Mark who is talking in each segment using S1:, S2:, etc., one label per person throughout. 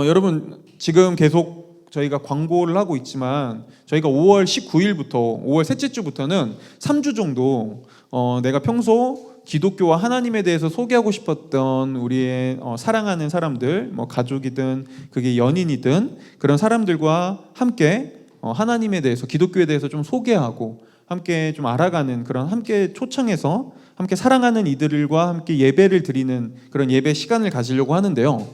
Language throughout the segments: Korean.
S1: 여러분 지금 계속 저희가 광고를 하고 있지만 저희가 5월 19일부터 5월 셋째 주부터는 3주 정도 내가 평소 기독교와 하나님에 대해서 소개하고 싶었던 우리의 사랑하는 사람들, 뭐 가족이든 그게 연인이든 그런 사람들과 함께 하나님에 대해서, 기독교에 대해서 좀 소개하고 함께 좀 알아가는, 그런 함께 초청해서 함께 사랑하는 이들과 함께 예배를 드리는 그런 예배 시간을 가지려고 하는데요.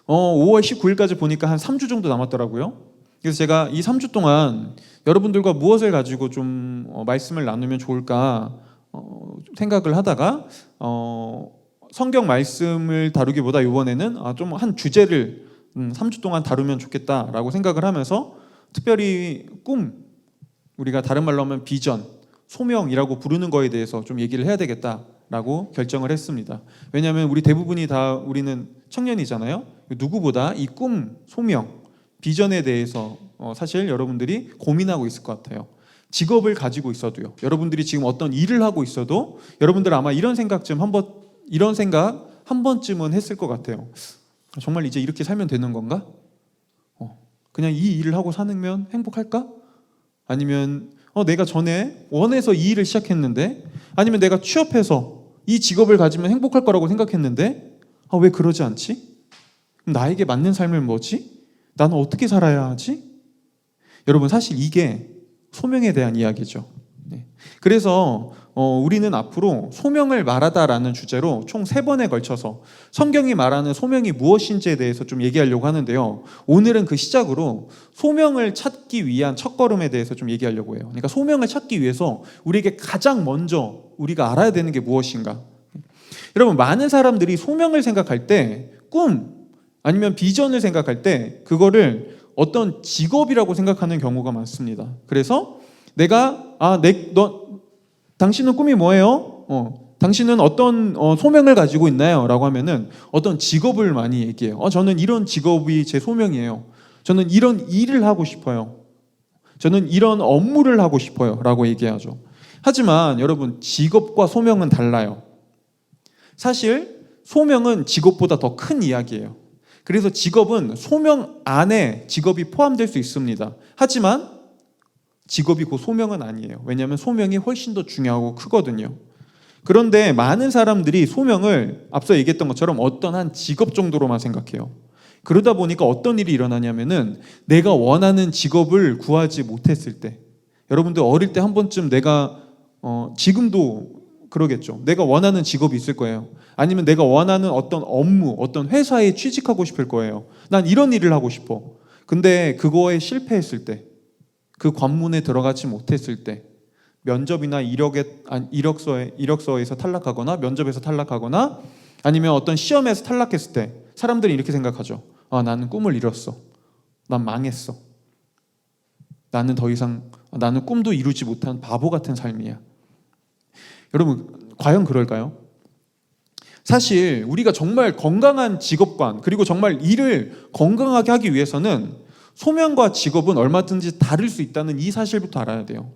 S1: 5월 19일까지 보니까 한 3주 정도 남았더라고요. 그래서 제가 이 3주 동안 여러분들과 무엇을 가지고 좀 말씀을 나누면 좋을까 생각을 하다가 성경 말씀을 다루기보다 이번에는 좀 한 주제를 3주 동안 다루면 좋겠다라고 생각을 하면서 특별히 꿈, 우리가 다른 말로 하면 비전, 소명이라고 부르는 거에 대해서 좀 얘기를 해야 되겠다라고 결정을 했습니다. 왜냐하면 우리 대부분이 다 우리는 청년이잖아요. 누구보다 이 꿈, 소명, 비전에 대해서 사실 여러분들이 고민하고 있을 것 같아요. 직업을 가지고 있어도요. 여러분들이 지금 어떤 일을 하고 있어도 여러분들 아마 이런 생각 한 번쯤은 했을 것 같아요. 정말 이제 이렇게 살면 되는 건가? 그냥 이 일을 하고 사는 행복할까? 아니면 내가 전에 원해서 이 일을 시작했는데, 아니면 내가 취업해서 이 직업을 가지면 행복할 거라고 생각했는데 왜 그러지 않지? 나에게 맞는 삶을 뭐지? 나는 어떻게 살아야 하지? 여러분, 사실 이게 소명에 대한 이야기죠. 그래서 우리는 앞으로 소명을 말하다라는 주제로 총 3번에 걸쳐서 성경이 말하는 소명이 무엇인지에 대해서 좀 얘기하려고 하는데요. 오늘은 그 시작으로 소명을 찾기 위한 첫걸음에 대해서 좀 얘기하려고 해요. 그러니까 소명을 찾기 위해서 우리에게 가장 먼저 우리가 알아야 되는 게 무엇인가? 여러분, 많은 사람들이 소명을 생각할 때, 꿈 아니면 비전을 생각할 때 그거를 어떤 직업이라고 생각하는 경우가 많습니다. 그래서 당신은 꿈이 뭐예요? 당신은 어떤 소명을 가지고 있나요? 라고 하면은 어떤 직업을 많이 얘기해요. 저는 이런 직업이 제 소명이에요. 저는 이런 일을 하고 싶어요. 저는 이런 업무를 하고 싶어요. 라고 얘기하죠. 하지만 여러분, 직업과 소명은 달라요. 사실 소명은 직업보다 더 큰 이야기예요. 그래서 직업은 소명 안에 직업이 포함될 수 있습니다. 하지만 직업이 곧 소명은 아니에요. 왜냐하면 소명이 훨씬 더 중요하고 크거든요. 그런데 많은 사람들이 소명을 앞서 얘기했던 것처럼 어떤 한 직업 정도로만 생각해요. 그러다 보니까 어떤 일이 일어나냐면은 내가 원하는 직업을 구하지 못했을 때, 여러분들 어릴 때 한 번쯤 지금도 그러겠죠. 내가 원하는 직업이 있을 거예요. 아니면 내가 원하는 어떤 업무, 어떤 회사에 취직하고 싶을 거예요. 난 이런 일을 하고 싶어. 근데 그거에 실패했을 때, 그 관문에 들어가지 못했을 때, 면접이나 이력서에서 탈락하거나 면접에서 탈락하거나 아니면 어떤 시험에서 탈락했을 때 사람들이 이렇게 생각하죠. 나는 꿈을 이뤘어. 난 망했어. 나는 꿈도 이루지 못한 바보 같은 삶이야. 여러분, 과연 그럴까요? 사실 우리가 정말 건강한 직업관, 그리고 정말 일을 건강하게 하기 위해서는 소명과 직업은 얼마든지 다를 수 있다는 이 사실부터 알아야 돼요.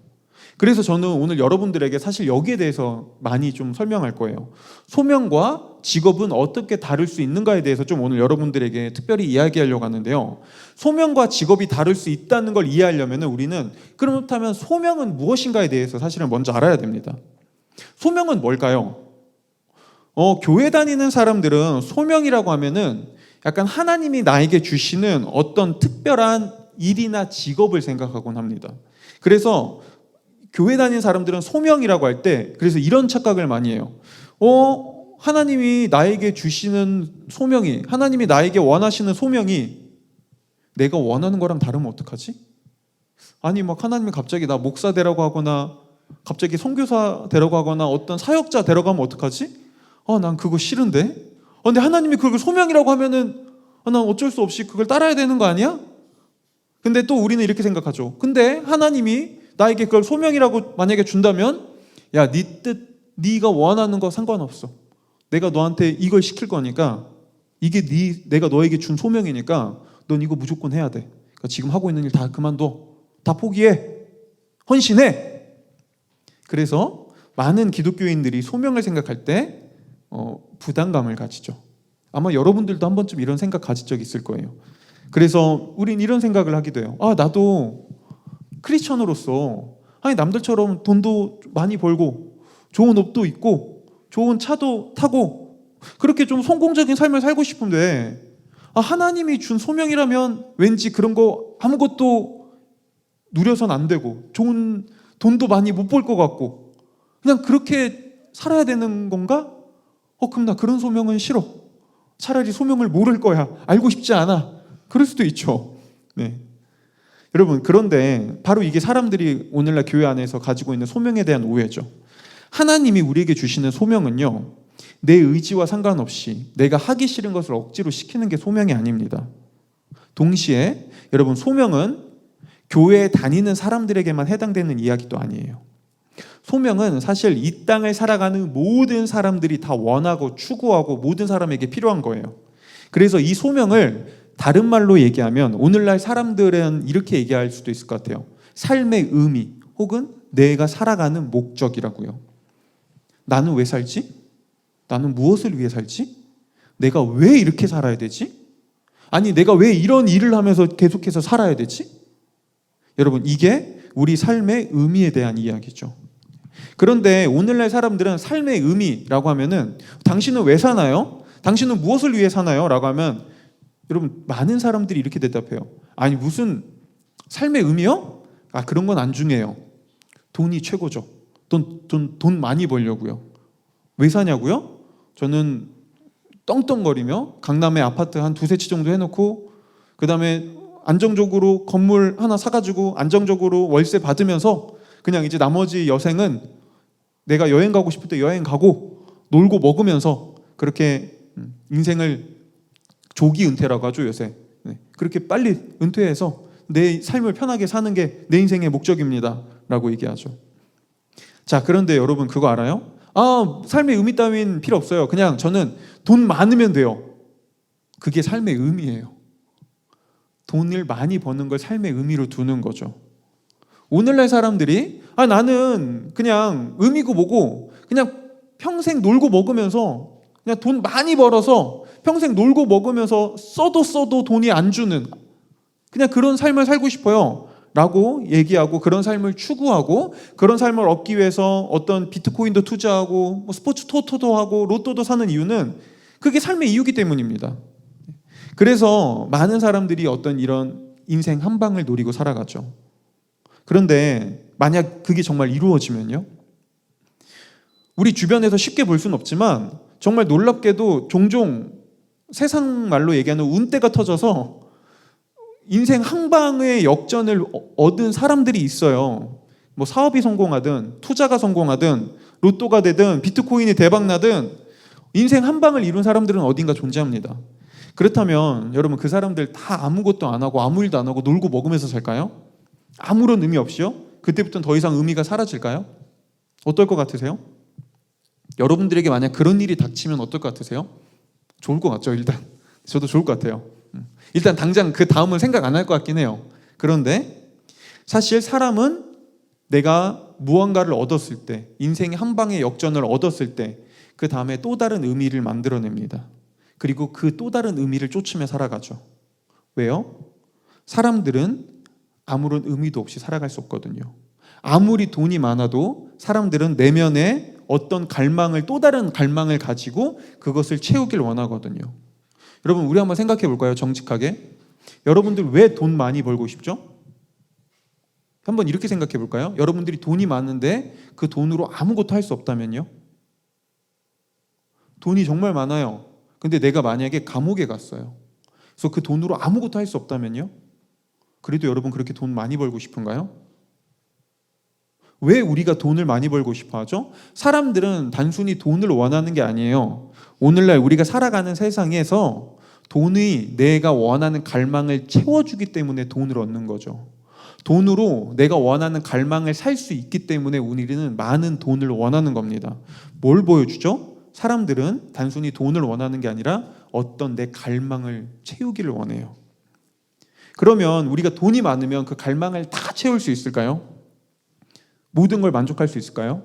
S1: 그래서 저는 오늘 여러분들에게 사실 여기에 대해서 많이 좀 설명할 거예요. 소명과 직업은 어떻게 다를 수 있는가에 대해서 좀 오늘 여러분들에게 특별히 이야기하려고 하는데요. 소명과 직업이 다를 수 있다는 걸 이해하려면 우리는, 그렇다면 소명은 무엇인가에 대해서 사실은 먼저 알아야 됩니다. 소명은 뭘까요? 교회 다니는 사람들은 소명이라고 하면은 약간 하나님이 나에게 주시는 어떤 특별한 일이나 직업을 생각하곤 합니다. 그래서 교회 다니는 사람들은 소명이라고 할 때 그래서 이런 착각을 많이 해요. 하나님이 나에게 주시는 소명이, 하나님이 나에게 원하시는 소명이 내가 원하는 거랑 다르면 어떡하지? 아니 막 하나님이 갑자기 나 목사 되라고 하거나 갑자기 선교사 되라고 하거나 어떤 사역자 되라고 하면 어떡하지? 난 그거 싫은데? 근데 하나님이 그걸 소명이라고 하면은 난 어쩔 수 없이 그걸 따라야 되는 거 아니야? 근데 또 우리는 이렇게 생각하죠. 근데 하나님이 나에게 그걸 소명이라고 만약에 준다면, 야, 네 뜻, 네가 원하는 거 상관없어. 내가 너한테 이걸 시킬 거니까, 이게 내가 너에게 준 소명이니까 넌 이거 무조건 해야 돼. 그러니까 지금 하고 있는 일 다 그만둬. 다 포기해. 헌신해. 그래서 많은 기독교인들이 소명을 생각할 때 부담감을 가지죠. 아마 여러분들도 한 번쯤 이런 생각 가진 적 있을 거예요. 그래서 우린 이런 생각을 하기도 해요. 나도 크리스천으로서 남들처럼 돈도 많이 벌고 좋은 옷도 입고 좋은 차도 타고 그렇게 좀 성공적인 삶을 살고 싶은데 하나님이 준 소명이라면 왠지 그런 거 아무것도 누려선 안 되고 좋은 돈도 많이 못 벌 것 같고 그냥 그렇게 살아야 되는 건가? 그럼 나 그런 소명은 싫어. 차라리 소명을 모를 거야. 알고 싶지 않아. 그럴 수도 있죠. 네. 여러분, 그런데 바로 이게 사람들이 오늘날 교회 안에서 가지고 있는 소명에 대한 오해죠. 하나님이 우리에게 주시는 소명은요, 내 의지와 상관없이 내가 하기 싫은 것을 억지로 시키는 게 소명이 아닙니다. 동시에 여러분, 소명은 교회에 다니는 사람들에게만 해당되는 이야기도 아니에요. 소명은 사실 이 땅을 살아가는 모든 사람들이 다 원하고 추구하고 모든 사람에게 필요한 거예요. 그래서 이 소명을 다른 말로 얘기하면 오늘날 사람들은 이렇게 얘기할 수도 있을 것 같아요. 삶의 의미 혹은 내가 살아가는 목적이라고요. 나는 왜 살지? 나는 무엇을 위해 살지? 내가 왜 이렇게 살아야 되지? 아니, 내가 왜 이런 일을 하면서 계속해서 살아야 되지? 여러분, 이게 우리 삶의 의미에 대한 이야기죠. 그런데 오늘날 사람들은 삶의 의미라고 하면은 당신은 왜 사나요? 당신은 무엇을 위해 사나요? 라고 하면 여러분, 많은 사람들이 이렇게 대답해요. 아니, 무슨 삶의 의미요? 그런 건 안 중요해요. 돈이 최고죠. 돈 많이 벌려고요. 왜 사냐고요? 저는 떵떵거리며 강남에 아파트 한 두세 채 정도 해놓고 그 다음에 안정적으로 건물 하나 사가지고 안정적으로 월세 받으면서 그냥 이제 나머지 여생은 내가 여행 가고 싶을 때 여행 가고 놀고 먹으면서 그렇게 인생을 조기 은퇴라고 하죠, 요새. 그렇게 빨리 은퇴해서 내 삶을 편하게 사는 게 내 인생의 목적입니다 라고 얘기하죠. 자, 그런데 여러분 그거 알아요? 삶의 의미 따윈 필요 없어요. 그냥 저는 돈 많으면 돼요. 그게 삶의 의미예요. 돈을 많이 버는 걸 삶의 의미로 두는 거죠. 오늘날 사람들이 나는 그냥 의미고 뭐고 그냥 평생 놀고 먹으면서 그냥 돈 많이 벌어서 평생 놀고 먹으면서 써도 돈이 안 주는 그냥 그런 삶을 살고 싶어요 라고 얘기하고 그런 삶을 추구하고 그런 삶을 얻기 위해서 어떤 비트코인도 투자하고 스포츠 토토도 하고 로또도 사는 이유는 그게 삶의 이유기 때문입니다. 그래서 많은 사람들이 어떤 이런 인생 한 방을 노리고 살아가죠. 그런데 만약 그게 정말 이루어지면요, 우리 주변에서 쉽게 볼 수는 없지만 정말 놀랍게도 종종 세상 말로 얘기하는 운대가 터져서 인생 한 방의 역전을 얻은 사람들이 있어요. 사업이 성공하든 투자가 성공하든 로또가 되든 비트코인이 대박나든 인생 한 방을 이룬 사람들은 어딘가 존재합니다. 그렇다면 여러분, 그 사람들 다 아무것도 안 하고 아무 일도 안 하고 놀고 먹으면서 살까요? 아무런 의미 없이요? 그때부터는 더 이상 의미가 사라질까요? 어떨 것 같으세요? 여러분들에게 만약 그런 일이 닥치면 어떨 것 같으세요? 좋을 것 같죠, 일단. 저도 좋을 것 같아요. 일단 당장 그 다음은 생각 안 할 것 같긴 해요. 그런데 사실 사람은 내가 무언가를 얻었을 때, 인생의 한 방의 역전을 얻었을 때 그 다음에 또 다른 의미를 만들어냅니다. 그리고 그 또 다른 의미를 쫓으며 살아가죠. 왜요? 사람들은 아무런 의미도 없이 살아갈 수 없거든요. 아무리 돈이 많아도 사람들은 내면에 어떤 갈망을, 또 다른 갈망을 가지고 그것을 채우길 원하거든요. 여러분, 우리 한번 생각해 볼까요? 정직하게. 여러분들 왜 돈 많이 벌고 싶죠? 한번 이렇게 생각해 볼까요? 여러분들이 돈이 많은데 그 돈으로 아무것도 할 수 없다면요? 돈이 정말 많아요. 근데 내가 만약에 감옥에 갔어요. 그래서 그 돈으로 아무것도 할 수 없다면요? 그래도 여러분 그렇게 돈 많이 벌고 싶은가요? 왜 우리가 돈을 많이 벌고 싶어 하죠? 사람들은 단순히 돈을 원하는 게 아니에요. 오늘날 우리가 살아가는 세상에서 돈이 내가 원하는 갈망을 채워주기 때문에 돈을 얻는 거죠. 돈으로 내가 원하는 갈망을 살 수 있기 때문에 우리는 많은 돈을 원하는 겁니다. 뭘 보여주죠? 사람들은 단순히 돈을 원하는 게 아니라 어떤 내 갈망을 채우기를 원해요. 그러면 우리가 돈이 많으면 그 갈망을 다 채울 수 있을까요? 모든 걸 만족할 수 있을까요?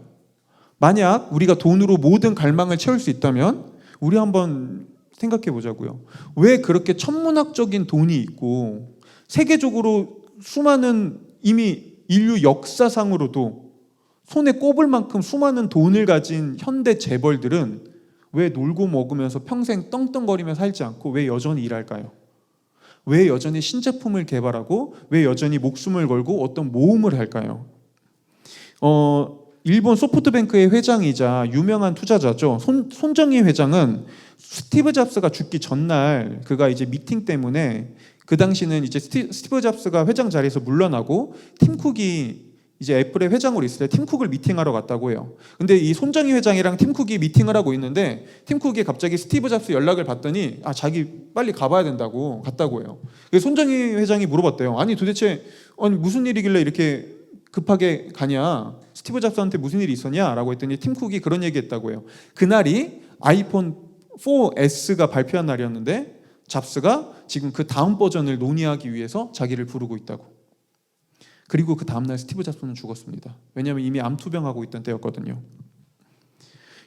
S1: 만약 우리가 돈으로 모든 갈망을 채울 수 있다면 우리 한번 생각해 보자고요. 왜 그렇게 천문학적인 돈이 있고 세계적으로 수많은 이미 인류 역사상으로도 손에 꼽을 만큼 수많은 돈을 가진 현대 재벌들은 왜 놀고 먹으면서 평생 떵떵거리며 살지 않고 왜 여전히 일할까요? 왜 여전히 신제품을 개발하고 왜 여전히 목숨을 걸고 어떤 모험을 할까요? 일본 소프트뱅크의 회장이자 유명한 투자자죠. 손정희 회장은 스티브 잡스가 죽기 전날 그가 이제 미팅 때문에 그 당시는 이제 스티브 잡스가 회장 자리에서 물러나고 팀 쿡이 이제 애플의 회장으로 있을 때 팀 쿡을 미팅하러 갔다고 해요. 근데 이 손정희 회장이랑 팀 쿡이 미팅을 하고 있는데 팀 쿡이 갑자기 스티브 잡스 연락을 받더니 자기 빨리 가봐야 된다고 갔다고 해요. 그래서 손정희 회장이 물어봤대요. 아니 도대체 무슨 일이길래 이렇게 급하게 가냐? 스티브 잡스한테 무슨 일이 있었냐? 라고 했더니 팀 쿡이 그런 얘기했다고 해요. 그날이 아이폰 4S가 발표한 날이었는데 잡스가 지금 그 다음 버전을 논의하기 위해서 자기를 부르고 있다고. 그리고 그 다음날 스티브 잡스는 죽었습니다. 왜냐하면 이미 암투병하고 있던 때였거든요.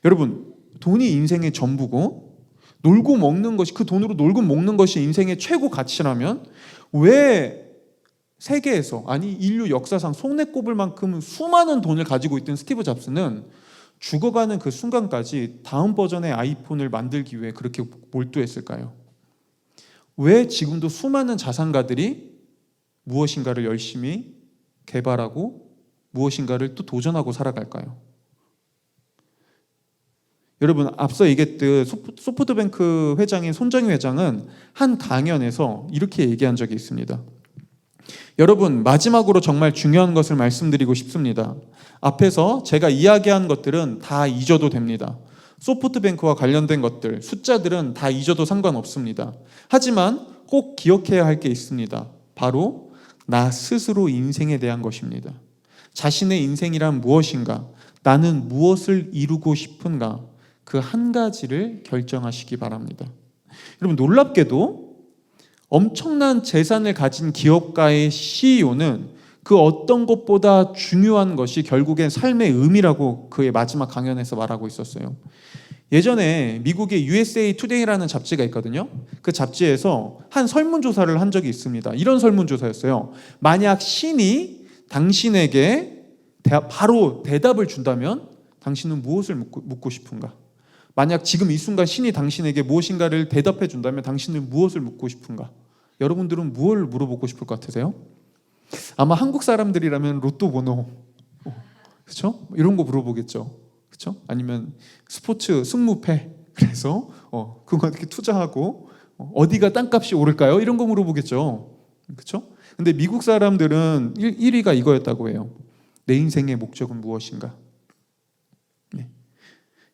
S1: 여러분, 돈이 인생의 전부고 놀고 먹는 것이, 그 돈으로 놀고 먹는 것이 인생의 최고 가치라면 왜 세계에서, 아니 인류 역사상 손에 꼽을 만큼 수많은 돈을 가지고 있던 스티브 잡스는 죽어가는 그 순간까지 다음 버전의 아이폰을 만들기 위해 그렇게 몰두했을까요? 왜 지금도 수많은 자산가들이 무엇인가를 열심히 개발하고 무엇인가를 또 도전하고 살아갈까요? 여러분, 앞서 얘기했듯 소프트뱅크 회장인 손정희 회장은 한 강연에서 이렇게 얘기한 적이 있습니다. 여러분, 마지막으로 정말 중요한 것을 말씀드리고 싶습니다. 앞에서 제가 이야기한 것들은 다 잊어도 됩니다. 소프트뱅크와 관련된 것들, 숫자들은 다 잊어도 상관없습니다. 하지만 꼭 기억해야 할 게 있습니다. 바로 나 스스로 인생에 대한 것입니다. 자신의 인생이란 무엇인가? 나는 무엇을 이루고 싶은가? 그 한 가지를 결정하시기 바랍니다. 여러분, 놀랍게도 엄청난 재산을 가진 기업가의 CEO는 그 어떤 것보다 중요한 것이 결국엔 삶의 의미라고 그의 마지막 강연에서 말하고 있었어요. 예전에 미국의 USA Today라는 잡지가 있거든요. 그 잡지에서 한 설문조사를 한 적이 있습니다. 이런 설문조사였어요. 만약 신이 당신에게 바로 대답을 준다면 당신은 무엇을 묻고 싶은가? 만약 지금 이 순간 신이 당신에게 무엇인가를 대답해 준다면 당신은 무엇을 묻고 싶은가? 여러분들은 무엇을 물어보고 싶을 것 같으세요? 아마 한국 사람들이라면 로또 번호, 그렇죠? 이런 거 물어보겠죠. 그렇죠? 아니면 스포츠 승무패, 그래서 그거 어떻게 투자하고 어디가 땅값이 오를까요? 이런 거 물어보겠죠. 그렇죠? 근데 미국 사람들은 1위가 이거였다고 해요. 내 인생의 목적은 무엇인가? 네.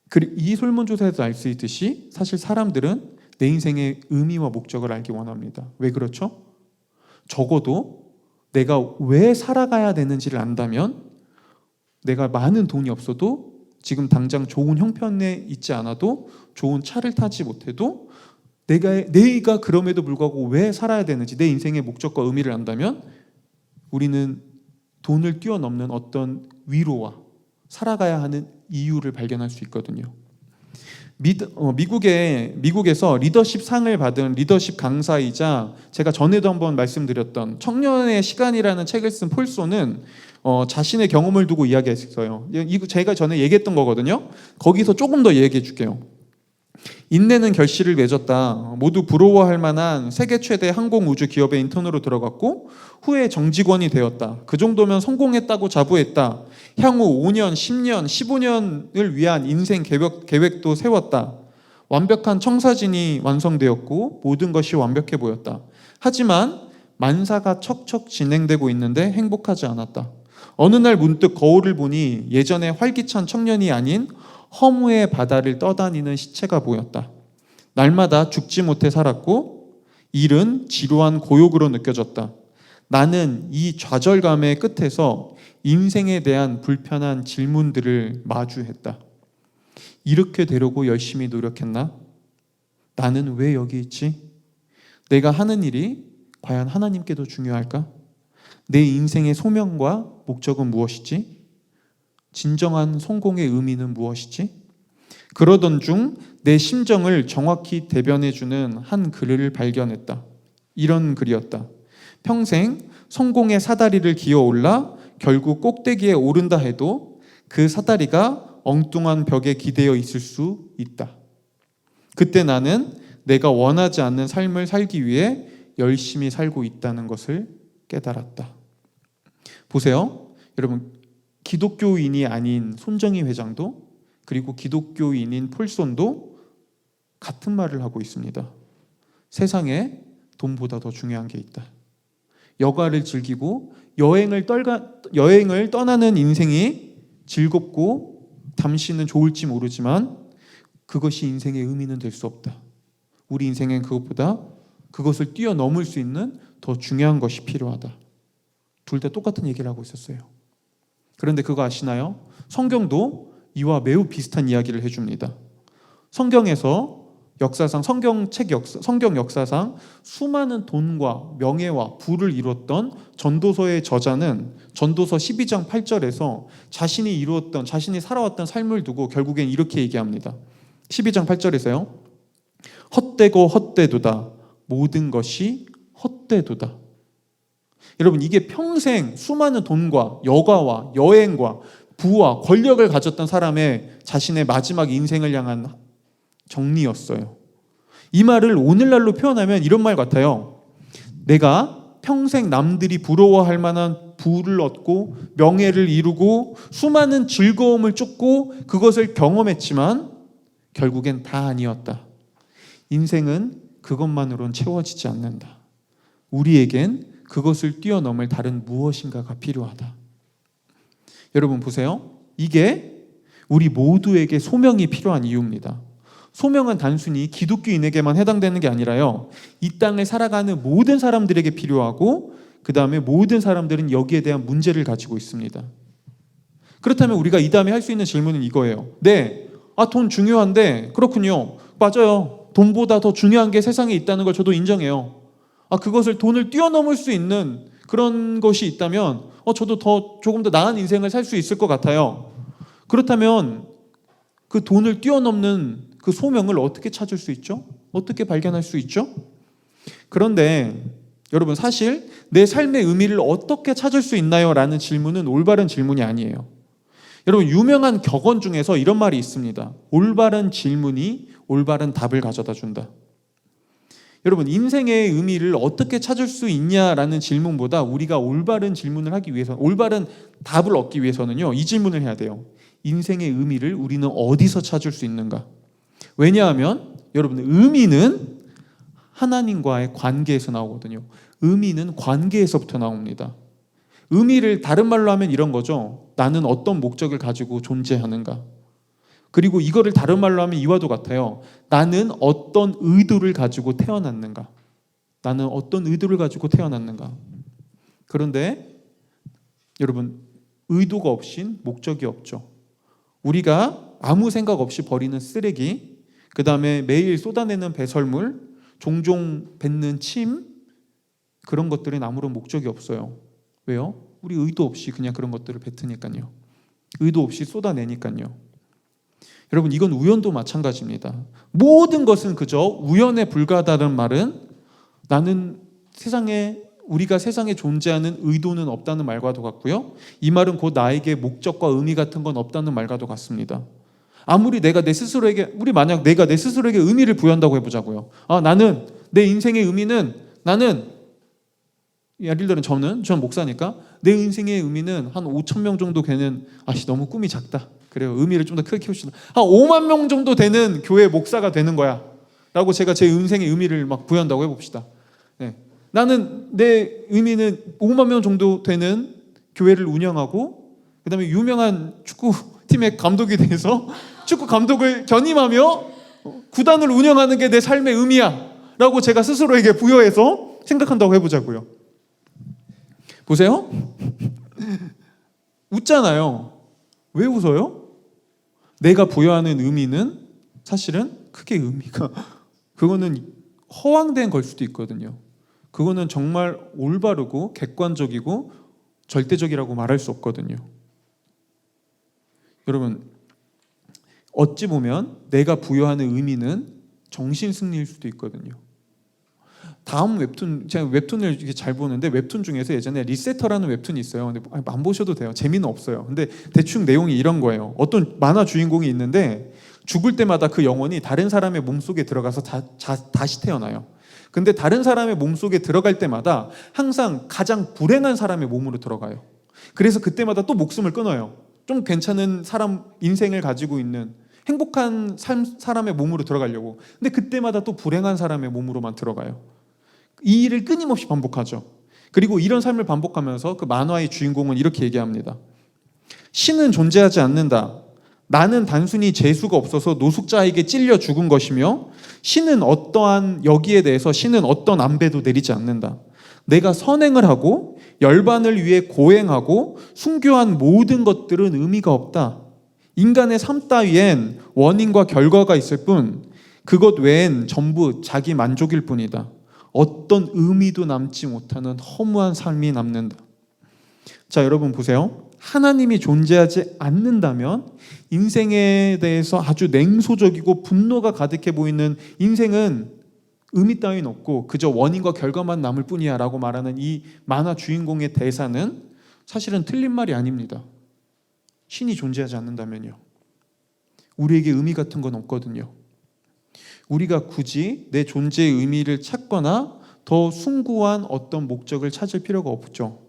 S1: 그리고 이 설문조사에서 알 수 있듯이 사실 사람들은 내 인생의 의미와 목적을 알기 원합니다. 왜 그렇죠? 적어도 내가 왜 살아가야 되는지를 안다면 내가 많은 돈이 없어도 지금 당장 좋은 형편에 있지 않아도 좋은 차를 타지 못해도 내가 그럼에도 불구하고 왜 살아야 되는지 내 인생의 목적과 의미를 안다면 우리는 돈을 뛰어넘는 어떤 위로와 살아가야 하는 이유를 발견할 수 있거든요. 미국에서 리더십 상을 받은 리더십 강사이자 제가 전에도 한번 말씀드렸던 청년의 시간이라는 책을 쓴 폴소는 자신의 경험을 두고 이야기했어요. 이거 제가 전에 얘기했던 거거든요. 거기서 조금 더 얘기해 줄게요. 인내는 결실을 맺었다. 모두 부러워할 만한 세계 최대 항공우주 기업의 인턴으로 들어갔고 후에 정직원이 되었다. 그 정도면 성공했다고 자부했다. 향후 5년, 10년, 15년을 위한 인생 계획도 세웠다. 완벽한 청사진이 완성되었고 모든 것이 완벽해 보였다. 하지만 만사가 척척 진행되고 있는데 행복하지 않았다. 어느 날 문득 거울을 보니 예전에 활기찬 청년이 아닌 허무의 바다를 떠다니는 시체가 보였다. 날마다 죽지 못해 살았고 일은 지루한 고욕으로 느껴졌다. 나는 이 좌절감의 끝에서 인생에 대한 불편한 질문들을 마주했다. 이렇게 되려고 열심히 노력했나? 나는 왜 여기 있지? 내가 하는 일이 과연 하나님께도 중요할까? 내 인생의 소명과 목적은 무엇이지? 진정한 성공의 의미는 무엇이지? 그러던 중 내 심정을 정확히 대변해주는 한 글을 발견했다. 이런 글이었다. 평생 성공의 사다리를 기어올라 결국 꼭대기에 오른다 해도 그 사다리가 엉뚱한 벽에 기대어 있을 수 있다. 그때 나는 내가 원하지 않는 삶을 살기 위해 열심히 살고 있다는 것을 깨달았다. 보세요. 여러분, 기독교인이 아닌 손정희 회장도 그리고 기독교인인 폴손도 같은 말을 하고 있습니다. 세상에 돈보다 더 중요한 게 있다. 여가를 즐기고 여행을 떠나는 인생이 즐겁고 잠시는 좋을지 모르지만 그것이 인생의 의미는 될 수 없다. 우리 인생엔 그것보다 그것을 뛰어넘을 수 있는 더 중요한 것이 필요하다. 둘 다 똑같은 얘기를 하고 있었어요. 그런데 그거 아시나요? 성경도 이와 매우 비슷한 이야기를 해줍니다. 성경에서 성경 역사상 수많은 돈과 명예와 부를 이뤘던 전도서의 저자는 전도서 12장 8절에서 자신이 살아왔던 삶을 두고 결국엔 이렇게 얘기합니다. 12장 8절에서요. 헛되고 헛되도다. 모든 것이 헛되도다. 여러분, 이게 평생 수많은 돈과 여가와 여행과 부와 권력을 가졌던 사람의 자신의 마지막 인생을 향한 정리였어요. 이 말을 오늘날로 표현하면 이런 말 같아요. 내가 평생 남들이 부러워할 만한 부를 얻고 명예를 이루고 수많은 즐거움을 쫓고 그것을 경험했지만 결국엔 다 아니었다. 인생은 그것만으로는 채워지지 않는다. 우리에겐 그것을 뛰어넘을 다른 무엇인가가 필요하다. 여러분 보세요. 이게 우리 모두에게 소명이 필요한 이유입니다. 소명은 단순히 기독교인에게만 해당되는 게 아니라요. 이 땅을 살아가는 모든 사람들에게 필요하고 그 다음에 모든 사람들은 여기에 대한 문제를 가지고 있습니다. 그렇다면 우리가 이 다음에 할 수 있는 질문은 이거예요. 네, 돈 중요한데 그렇군요. 맞아요. 돈보다 더 중요한 게 세상에 있다는 걸 저도 인정해요. 그것을 돈을 뛰어넘을 수 있는 그런 것이 있다면 저도 조금 더 나은 인생을 살 수 있을 것 같아요. 그렇다면 그 돈을 뛰어넘는 그 소명을 어떻게 찾을 수 있죠? 어떻게 발견할 수 있죠? 그런데 여러분, 사실 내 삶의 의미를 어떻게 찾을 수 있나요? 라는 질문은 올바른 질문이 아니에요. 여러분, 유명한 격언 중에서 이런 말이 있습니다. 올바른 질문이 올바른 답을 가져다 준다. 여러분, 인생의 의미를 어떻게 찾을 수 있냐라는 질문보다 우리가 올바른 질문을 하기 위해서, 올바른 답을 얻기 위해서는요, 이 질문을 해야 돼요. 인생의 의미를 우리는 어디서 찾을 수 있는가? 왜냐하면 여러분, 의미는 하나님과의 관계에서 나오거든요. 의미는 관계에서부터 나옵니다. 의미를 다른 말로 하면 이런 거죠. 나는 어떤 목적을 가지고 존재하는가? 그리고 이거를 다른 말로 하면 이와도 같아요. 나는 어떤 의도를 가지고 태어났는가? 나는 어떤 의도를 가지고 태어났는가? 그런데 여러분, 의도가 없인 목적이 없죠. 우리가 아무 생각 없이 버리는 쓰레기, 그 다음에 매일 쏟아내는 배설물, 종종 뱉는 침, 그런 것들은 아무런 목적이 없어요. 왜요? 우리 의도 없이 그냥 그런 것들을 뱉으니까요. 의도 없이 쏟아내니까요. 여러분, 이건 우연도 마찬가지입니다. 모든 것은 그저 우연에 불과하다는 말은 우리가 세상에 존재하는 의도는 없다는 말과도 같고요. 이 말은 곧 나에게 목적과 의미 같은 건 없다는 말과도 같습니다. 아무리 만약 내가 내 스스로에게 의미를 부여한다고 해보자고요. 나는 내 인생의 의미는 예를 들어 저는 목사니까 내 인생의 의미는 한 5,000명 정도 되는 너무 꿈이 작다. 그래요. 의미를 좀 더 크게 키웁시다. 한 5만 명 정도 되는 교회 목사가 되는 거야. 라고 제가 제 인생의 의미를 막 부여한다고 해봅시다. 네. 나는 내 의미는 5만 명 정도 되는 교회를 운영하고 그 다음에 유명한 축구팀의 감독이 돼서 축구 감독을 견임하며 구단을 운영하는 게 내 삶의 의미야. 라고 제가 스스로에게 부여해서 생각한다고 해보자고요. 보세요. 웃잖아요. 왜 웃어요? 내가 부여하는 의미는 사실은 크게 그거는 허황된 걸 수도 있거든요. 그거는 정말 올바르고 객관적이고 절대적이라고 말할 수 없거든요. 여러분, 어찌 보면 내가 부여하는 의미는 정신 승리일 수도 있거든요. 다음 웹툰, 제가 웹툰을 이렇게 잘 보는데 웹툰 중에서 예전에 리세터라는 웹툰이 있어요. 근데 안 보셔도 돼요. 재미는 없어요. 근데 대충 내용이 이런 거예요. 어떤 만화 주인공이 있는데 죽을 때마다 그 영혼이 다른 사람의 몸속에 들어가서 다시 태어나요. 근데 다른 사람의 몸속에 들어갈 때마다 항상 가장 불행한 사람의 몸으로 들어가요. 그래서 그때마다 또 목숨을 끊어요. 좀 괜찮은 사람 인생을 가지고 있는 행복한 사람의 몸으로 들어가려고. 근데 그때마다 또 불행한 사람의 몸으로만 들어가요. 이 일을 끊임없이 반복하죠. 그리고 이런 삶을 반복하면서 그 만화의 주인공은 이렇게 얘기합니다. 신은 존재하지 않는다. 나는 단순히 재수가 없어서 노숙자에게 찔려 죽은 것이며 신은 여기에 대해서 신은 어떤 안배도 내리지 않는다. 내가 선행을 하고 열반을 위해 고행하고 순교한 모든 것들은 의미가 없다. 인간의 삶 따위엔 원인과 결과가 있을 뿐 그것 외엔 전부 자기 만족일 뿐이다. 어떤 의미도 남지 못하는 허무한 삶이 남는다. 자, 여러분 보세요. 하나님이 존재하지 않는다면 인생에 대해서 아주 냉소적이고 분노가 가득해 보이는 인생은 의미 따윈 없고 그저 원인과 결과만 남을 뿐이야 라고 말하는 이 만화 주인공의 대사는 사실은 틀린 말이 아닙니다. 신이 존재하지 않는다면요. 우리에게 의미 같은 건 없거든요. 우리가 굳이 내 존재의 의미를 찾거나 더 숭고한 어떤 목적을 찾을 필요가 없죠.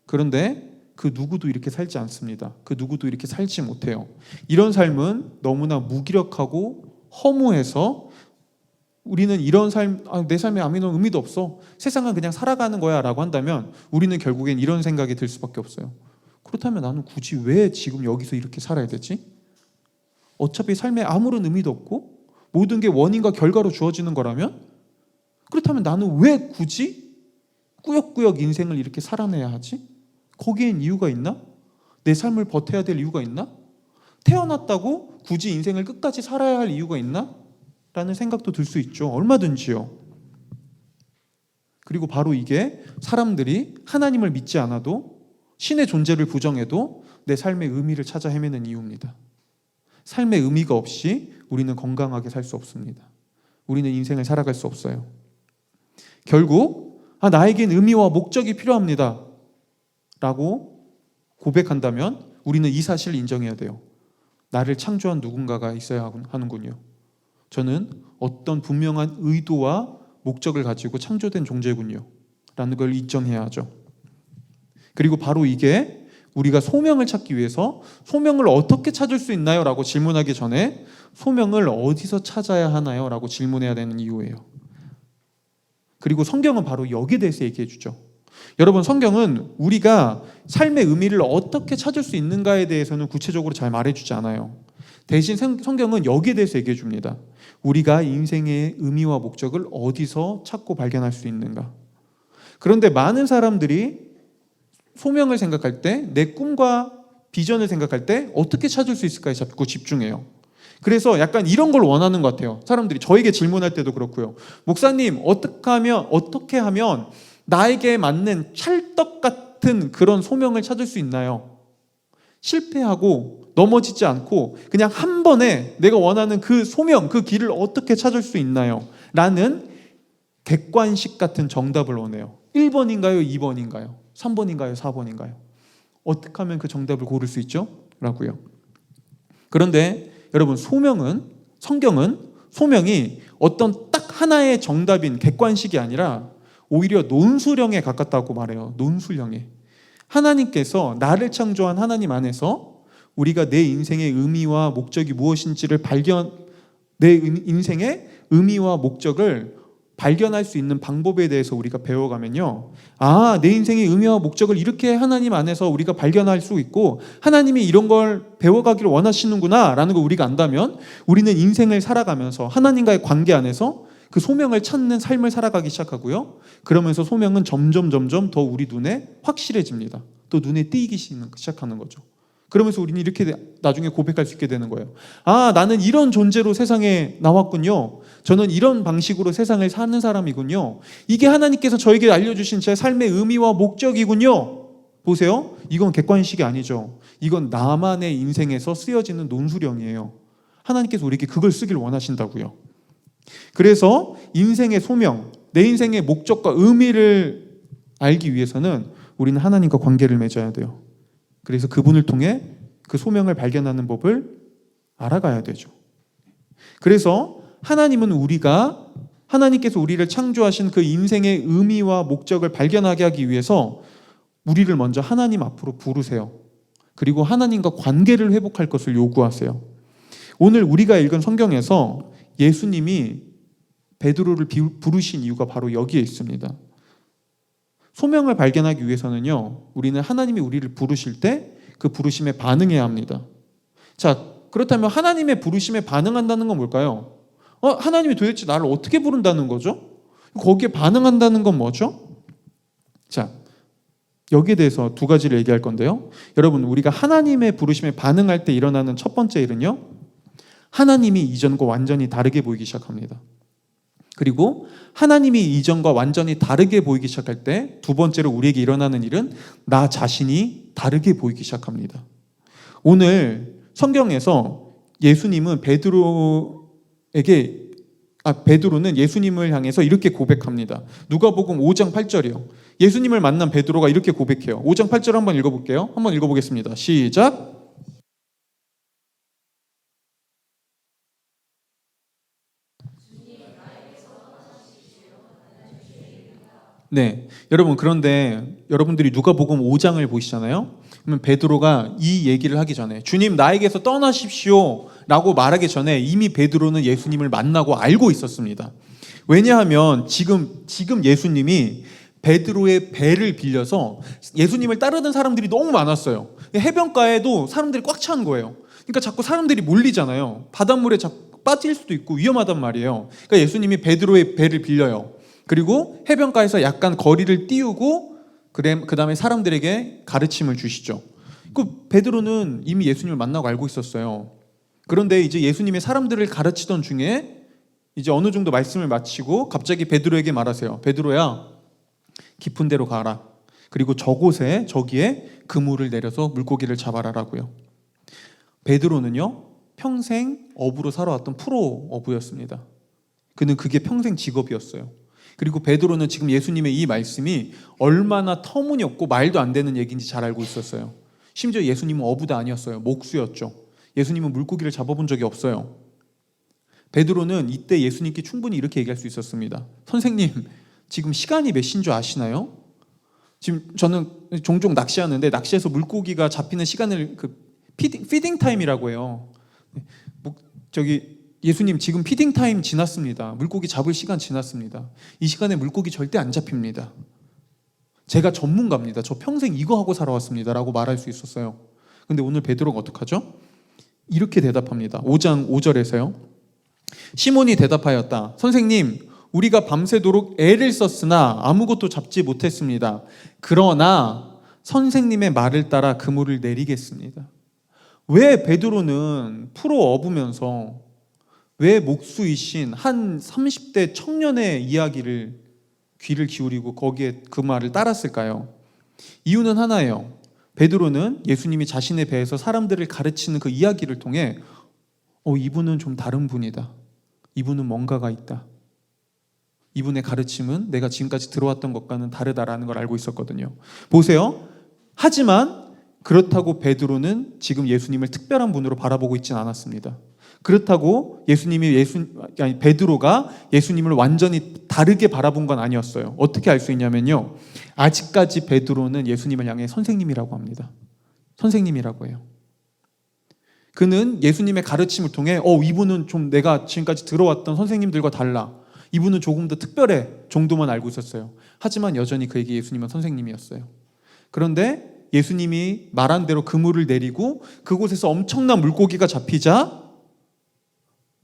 S1: 그런데 그 누구도 이렇게 살지 않습니다. 그 누구도 이렇게 살지 못해요. 이런 삶은 너무나 무기력하고 허무해서 우리는 이런 삶, 내 삶에 아무런 의미도 없어. 세상은 그냥 살아가는 거야 라고 한다면 우리는 결국엔 이런 생각이 들 수밖에 없어요. 그렇다면 나는 굳이 왜 지금 여기서 이렇게 살아야 되지? 어차피 삶에 아무런 의미도 없고 모든 게 원인과 결과로 주어지는 거라면 그렇다면 나는 왜 굳이 꾸역꾸역 인생을 이렇게 살아내야 하지? 거기엔 이유가 있나? 내 삶을 버텨야 될 이유가 있나? 태어났다고 굳이 인생을 끝까지 살아야 할 이유가 있나? 라는 생각도 들 수 있죠. 얼마든지요. 그리고 바로 이게 사람들이 하나님을 믿지 않아도 신의 존재를 부정해도 내 삶의 의미를 찾아 헤매는 이유입니다. 삶의 의미가 없이 우리는 건강하게 살 수 없습니다. 우리는 인생을 살아갈 수 없어요. 결국 나에겐 의미와 목적이 필요합니다 라고 고백한다면 우리는 이 사실을 인정해야 돼요. 나를 창조한 누군가가 있어야 하는군요. 저는 어떤 분명한 의도와 목적을 가지고 창조된 존재군요 라는 걸 인정해야 하죠. 그리고 바로 이게 우리가 소명을 찾기 위해서 소명을 어떻게 찾을 수 있나요? 라고 질문하기 전에 소명을 어디서 찾아야 하나요? 라고 질문해야 되는 이유예요. 그리고 성경은 바로 여기에 대해서 얘기해 주죠. 여러분, 성경은 우리가 삶의 의미를 어떻게 찾을 수 있는가에 대해서는 구체적으로 잘 말해주지 않아요. 대신 성경은 여기에 대해서 얘기해 줍니다. 우리가 인생의 의미와 목적을 어디서 찾고 발견할 수 있는가. 그런데 많은 사람들이 소명을 생각할 때, 내 꿈과 비전을 생각할 때 어떻게 찾을 수 있을까에 자꾸 집중해요. 그래서 약간 이런 걸 원하는 것 같아요. 사람들이 저에게 질문할 때도 그렇고요. 목사님, 어떻게 하면 나에게 맞는 찰떡 같은 그런 소명을 찾을 수 있나요? 실패하고 넘어지지 않고 그냥 한 번에 내가 원하는 그 소명, 그 길을 어떻게 찾을 수 있나요? 라는 객관식 같은 정답을 원해요. 1번인가요? 2번인가요? 3번인가요? 4번인가요? 어떻게 하면 그 정답을 고를 수 있죠? 라고요. 그런데 여러분, 성경은 소명이 어떤 딱 하나의 정답인 객관식이 아니라 오히려 논술형에 가깝다고 말해요. 논술형에. 하나님께서 나를 창조한 하나님 안에서 우리가 내 인생의 의미와 목적이 무엇인지를 내 인생의 의미와 목적을 발견할 수 있는 방법에 대해서 우리가 배워가면요. 내 인생의 의미와 목적을 이렇게 하나님 안에서 우리가 발견할 수 있고 하나님이 이런 걸 배워가기를 원하시는구나 라는 걸 우리가 안다면 우리는 인생을 살아가면서 하나님과의 관계 안에서 그 소명을 찾는 삶을 살아가기 시작하고요. 그러면서 소명은 점점 더 우리 눈에 확실해집니다. 또 눈에 띄기 시작하는 거죠. 그러면서 우리는 이렇게 나중에 고백할 수 있게 되는 거예요. 나는 이런 존재로 세상에 나왔군요. 저는 이런 방식으로 세상을 사는 사람이군요. 이게 하나님께서 저에게 알려주신 제 삶의 의미와 목적이군요. 보세요. 이건 객관식이 아니죠. 이건 나만의 인생에서 쓰여지는 논수령이에요. 하나님께서 우리에게 그걸 쓰길 원하신다고요. 그래서 인생의 소명, 내 인생의 목적과 의미를 알기 위해서는 우리는 하나님과 관계를 맺어야 돼요. 그래서 그분을 통해 그 소명을 발견하는 법을 알아가야 되죠. 그래서 하나님께서 우리를 창조하신 그 인생의 의미와 목적을 발견하게 하기 위해서 우리를 먼저 하나님 앞으로 부르세요. 그리고 하나님과 관계를 회복할 것을 요구하세요. 오늘 우리가 읽은 성경에서 예수님이 베드로를 부르신 이유가 바로 여기에 있습니다. 소명을 발견하기 위해서는요, 우리는 하나님이 우리를 부르실 때 그 부르심에 반응해야 합니다. 자, 그렇다면 하나님의 부르심에 반응한다는 건 뭘까요? 하나님이 도대체 나를 어떻게 부른다는 거죠? 거기에 반응한다는 건 뭐죠? 자, 여기에 대해서 두 가지를 얘기할 건데요. 여러분, 우리가 하나님의 부르심에 반응할 때 일어나는 첫 번째 일은요, 하나님이 이전과 완전히 다르게 보이기 시작합니다. 그리고 하나님이 이전과 완전히 다르게 보이기 시작할 때 두 번째로 우리에게 일어나는 일은 나 자신이 다르게 보이기 시작합니다. 오늘 성경에서 베드로는 예수님을 향해서 이렇게 고백합니다. 누가복음 5장 8절이요. 예수님을 만난 베드로가 이렇게 고백해요. 5장 8절 한번 읽어볼게요. 한번 읽어보겠습니다. 시작. 네, 여러분, 그런데 여러분들이 누가복음 5장을 보시잖아요. 그러면 베드로가 이 얘기를 하기 전에 주님 나에게서 떠나십시오 라고 말하기 전에 이미 베드로는 예수님을 만나고 알고 있었습니다. 왜냐하면 지금 예수님이 베드로의 배를 빌려서 예수님을 따르는 사람들이 너무 많았어요. 해변가에도 사람들이 꽉 찬 거예요. 그러니까 자꾸 사람들이 몰리잖아요. 바닷물에 자꾸 빠질 수도 있고 위험하단 말이에요. 그러니까 예수님이 베드로의 배를 빌려요. 그리고 해변가에서 약간 거리를 띄우고 그 다음에 사람들에게 가르침을 주시죠. 그 베드로는 이미 예수님을 만나고 알고 있었어요. 그런데 이제 예수님이 사람들을 가르치던 중에 이제 어느 정도 말씀을 마치고 갑자기 베드로에게 말하세요. 베드로야, 깊은 데로 가라. 그리고 저기에 그물을 내려서 물고기를 잡아라라고요. 베드로는요, 평생 어부로 살아왔던 프로 어부였습니다. 그는 그게 평생 직업이었어요. 그리고 베드로는 지금 예수님의 이 말씀이 얼마나 터무니없고 말도 안 되는 얘기인지 잘 알고 있었어요. 심지어 예수님은 어부도 아니었어요. 목수였죠. 예수님은 물고기를 잡아본 적이 없어요. 베드로는 이때 예수님께 충분히 이렇게 얘기할 수 있었습니다. 선생님, 지금 시간이 몇 시인 줄 아시나요? 지금 저는 종종 낚시하는데 낚시해서 물고기가 잡히는 시간을 피딩 타임이라고 해요. 예수님, 지금 피딩 타임 지났습니다. 물고기 잡을 시간 지났습니다. 이 시간에 물고기 절대 안 잡힙니다. 제가 전문가입니다. 저 평생 이거 하고 살아왔습니다 라고 말할 수 있었어요. 근데 오늘 베드로가 어떡하죠? 이렇게 대답합니다. 5장 5절에서요. 시몬이 대답하였다. 선생님, 우리가 밤새도록 애를 썼으나 아무것도 잡지 못했습니다. 그러나 선생님의 말을 따라 그물을 내리겠습니다. 왜 베드로는 프로 어부면서 왜 목수이신 한 30대 청년의 이야기를 귀를 기울이고 거기에 그 말을 따랐을까요? 이유는 하나예요. 베드로는 예수님이 자신의 배에서 사람들을 가르치는 그 이야기를 통해 이분은 좀 다른 분이다. 이분은 뭔가가 있다. 이분의 가르침은 내가 지금까지 들어왔던 것과는 다르다라는 걸 알고 있었거든요. 보세요. 하지만 그렇다고 베드로는 지금 예수님을 특별한 분으로 바라보고 있지는 않았습니다. 그렇다고 베드로가 예수님을 완전히 다르게 바라본 건 아니었어요. 어떻게 알 수 있냐면요, 아직까지 베드로는 예수님을 향해 선생님이라고 합니다. 선생님이라고 해요. 그는 예수님의 가르침을 통해 이분은 좀 내가 지금까지 들어왔던 선생님들과 달라, 이분은 조금 더 특별해 정도만 알고 있었어요. 하지만 여전히 그에게 예수님은 선생님이었어요. 그런데 예수님이 말한 대로 그물을 내리고 그곳에서 엄청난 물고기가 잡히자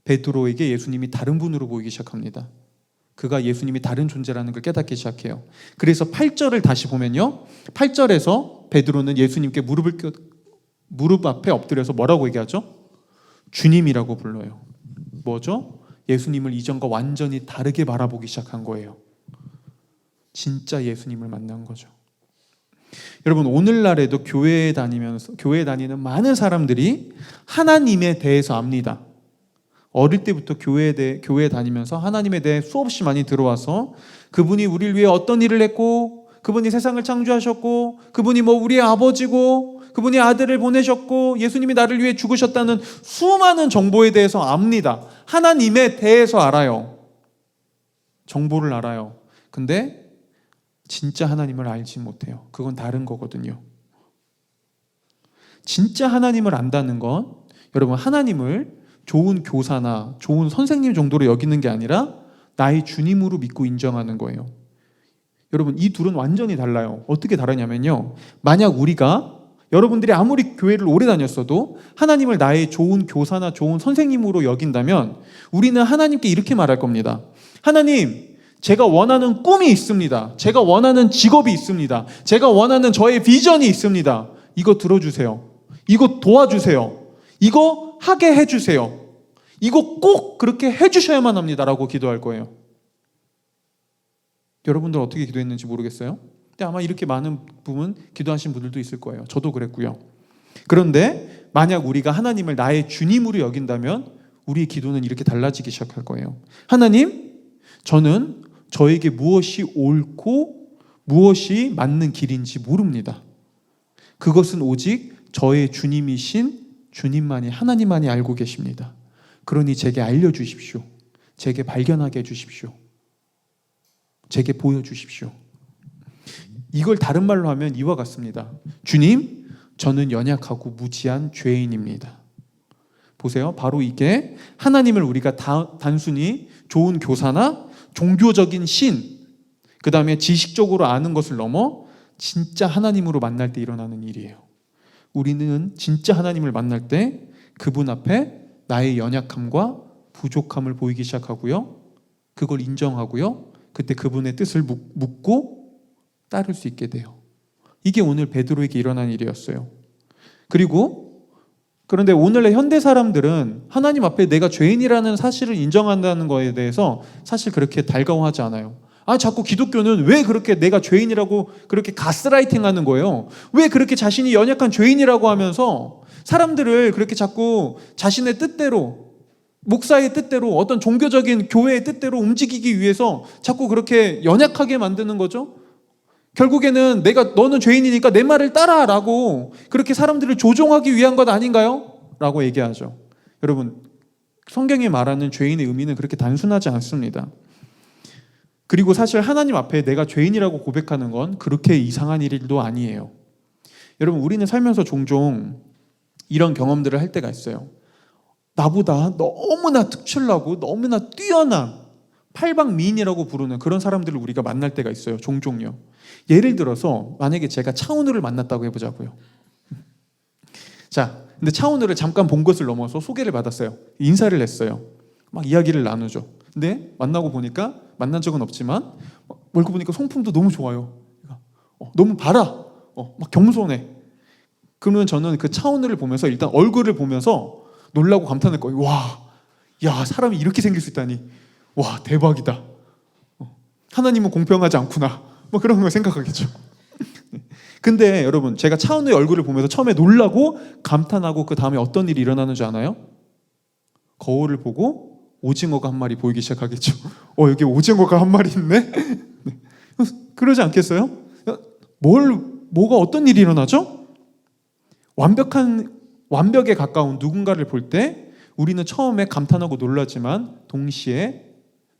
S1: 베드로에게 예수님이 다른 분으로 보이기 시작합니다. 그가 예수님이 다른 존재라는 걸 깨닫기 시작해요. 그래서 8절을 다시 보면요, 8절에서 베드로는 예수님께 무릎 앞에 엎드려서 뭐라고 얘기하죠? 주님이라고 불러요. 뭐죠? 예수님을 이전과 완전히 다르게 바라보기 시작한 거예요. 진짜 예수님을 만난 거죠. 여러분, 오늘날에도 교회에 다니는 많은 사람들이 하나님에 대해서 압니다. 어릴 때부터 교회에 다니면서 하나님에 대해 수없이 많이 들어와서 그분이 우리를 위해 어떤 일을 했고, 그분이 세상을 창조하셨고, 그분이 우리의 아버지고, 그분이 아들을 보내셨고, 예수님이 나를 위해 죽으셨다는 수많은 정보에 대해서 압니다. 하나님에 대해서 알아요. 정보를 알아요. 근데 진짜 하나님을 알지 못해요. 그건 다른 거거든요. 진짜 하나님을 안다는 건 여러분, 하나님을 좋은 교사나 좋은 선생님 정도로 여기는 게 아니라 나의 주님으로 믿고 인정하는 거예요. 여러분, 이 둘은 완전히 달라요. 어떻게 다르냐면요, 만약 우리가, 여러분들이 아무리 교회를 오래 다녔어도 하나님을 나의 좋은 교사나 좋은 선생님으로 여긴다면 우리는 하나님께 이렇게 말할 겁니다. 하나님, 제가 원하는 꿈이 있습니다. 제가 원하는 직업이 있습니다. 제가 원하는 저의 비전이 있습니다. 이거 들어주세요. 이거 도와주세요. 이거 하게 해주세요. 이거 꼭 그렇게 해주셔야만 합니다라고 기도할 거예요. 여러분들 어떻게 기도했는지 모르겠어요. 근데 아마 이렇게 많은 부분 기도하신 분들도 있을 거예요. 저도 그랬고요. 그런데 만약 우리가 하나님을 나의 주님으로 여긴다면 우리의 기도는 이렇게 달라지기 시작할 거예요. 하나님, 저는 저에게 무엇이 옳고 무엇이 맞는 길인지 모릅니다. 그것은 오직 저의 주님이신 주님만이, 하나님만이 알고 계십니다. 그러니 제게 알려주십시오. 제게 발견하게 해주십시오. 제게 보여주십시오. 이걸 다른 말로 하면 이와 같습니다. 주님, 저는 연약하고 무지한 죄인입니다. 보세요. 바로 이게 하나님을 우리가 단순히 좋은 교사나 종교적인 신, 그 다음에 지식적으로 아는 것을 넘어 진짜 하나님으로 만날 때 일어나는 일이에요. 우리는 진짜 하나님을 만날 때 그분 앞에 나의 연약함과 부족함을 보이기 시작하고요. 그걸 인정하고요. 그때 그분의 뜻을 묻고 따를 수 있게 돼요. 이게 오늘 베드로에게 일어난 일이었어요. 그런데 오늘의 현대 사람들은 하나님 앞에 내가 죄인이라는 사실을 인정한다는 거에 대해서 사실 그렇게 달가워하지 않아요. 자꾸 기독교는 왜 그렇게 내가 죄인이라고 그렇게 가스라이팅 하는 거예요? 왜 그렇게 자신이 연약한 죄인이라고 하면서 사람들을 그렇게 자꾸 자신의 뜻대로, 목사의 뜻대로, 어떤 종교적인 교회의 뜻대로 움직이기 위해서 자꾸 그렇게 연약하게 만드는 거죠? 결국에는 너는 죄인이니까 내 말을 따라라고 그렇게 사람들을 조종하기 위한 것 아닌가요? 라고 얘기하죠. 여러분, 성경이 말하는 죄인의 의미는 그렇게 단순하지 않습니다. 그리고 사실 하나님 앞에 내가 죄인이라고 고백하는 건 그렇게 이상한 일도 아니에요. 여러분, 우리는 살면서 종종 이런 경험들을 할 때가 있어요. 나보다 너무나 특출나고 너무나 뛰어난 팔방미인이라고 부르는 그런 사람들을 우리가 만날 때가 있어요. 종종요. 예를 들어서 만약에 제가 차은우를 만났다고 해보자고요. 자, 근데 차은우를 잠깐 본 것을 넘어서 소개를 받았어요. 인사를 했어요. 막 이야기를 나누죠. 근데 만난 적은 없지만 얼굴 보니까 성품도 너무 좋아요. 너무 바라. 막 겸손해. 그러면 저는 그 차은우를 보면서 일단 얼굴을 보면서 놀라고 감탄할 거예요. 와, 야, 사람이 이렇게 생길 수 있다니. 와, 대박이다. 하나님은 공평하지 않구나. 뭐 그런 거 생각하겠죠. 근데 여러분, 제가 차은우의 얼굴을 보면서 처음에 놀라고 감탄하고 그 다음에 어떤 일이 일어나는 줄 아나요? 거울을 보고 오징어가 한 마리 보이기 시작하겠죠. 여기 오징어가 한 마리 있네? 그러지 않겠어요? 뭐가 어떤 일이 일어나죠? 완벽에 가까운 누군가를 볼 때 우리는 처음에 감탄하고 놀라지만 동시에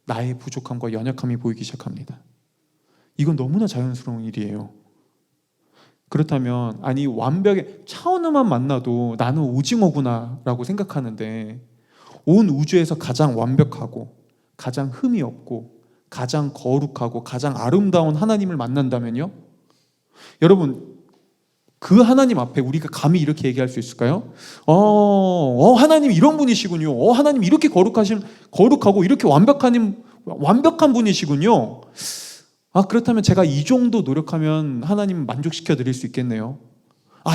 S1: 나의 부족함과 연약함이 보이기 시작합니다. 이건 너무나 자연스러운 일이에요. 그렇다면 차은우만 만나도 나는 오징어구나 라고 생각하는데 온 우주에서 가장 완벽하고 가장 흠이 없고 가장 거룩하고 가장 아름다운 하나님을 만난다면요? 여러분, 그 하나님 앞에 우리가 감히 이렇게 얘기할 수 있을까요? 하나님 이런 분이시군요. 하나님 이렇게 거룩하고 이렇게 완벽한 분이시군요. 그렇다면 제가 이 정도 노력하면 하나님 만족시켜 드릴 수 있겠네요.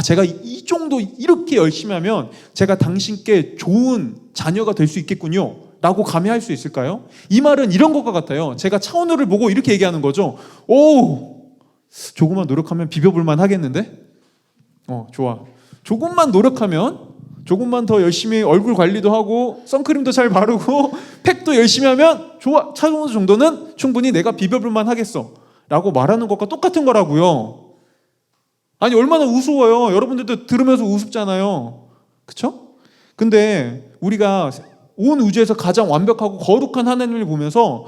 S1: 제가 이 정도 이렇게 열심히 하면 제가 당신께 좋은 자녀가 될 수 있겠군요. 라고 감히 할 수 있을까요? 이 말은 이런 것과 같아요. 제가 차은우를 보고 이렇게 얘기하는 거죠. 조금만 노력하면 비벼볼만 하겠는데? 좋아. 조금만 노력하면, 조금만 더 열심히 얼굴 관리도 하고 선크림도 잘 바르고 팩도 열심히 하면 좋아. 차은우 정도는 충분히 내가 비벼볼만 하겠어 라고 말하는 것과 똑같은 거라고요. 아니 얼마나 우스워요. 여러분들도 들으면서 우습잖아요. 그쵸? 근데 우리가 온 우주에서 가장 완벽하고 거룩한 하나님을 보면서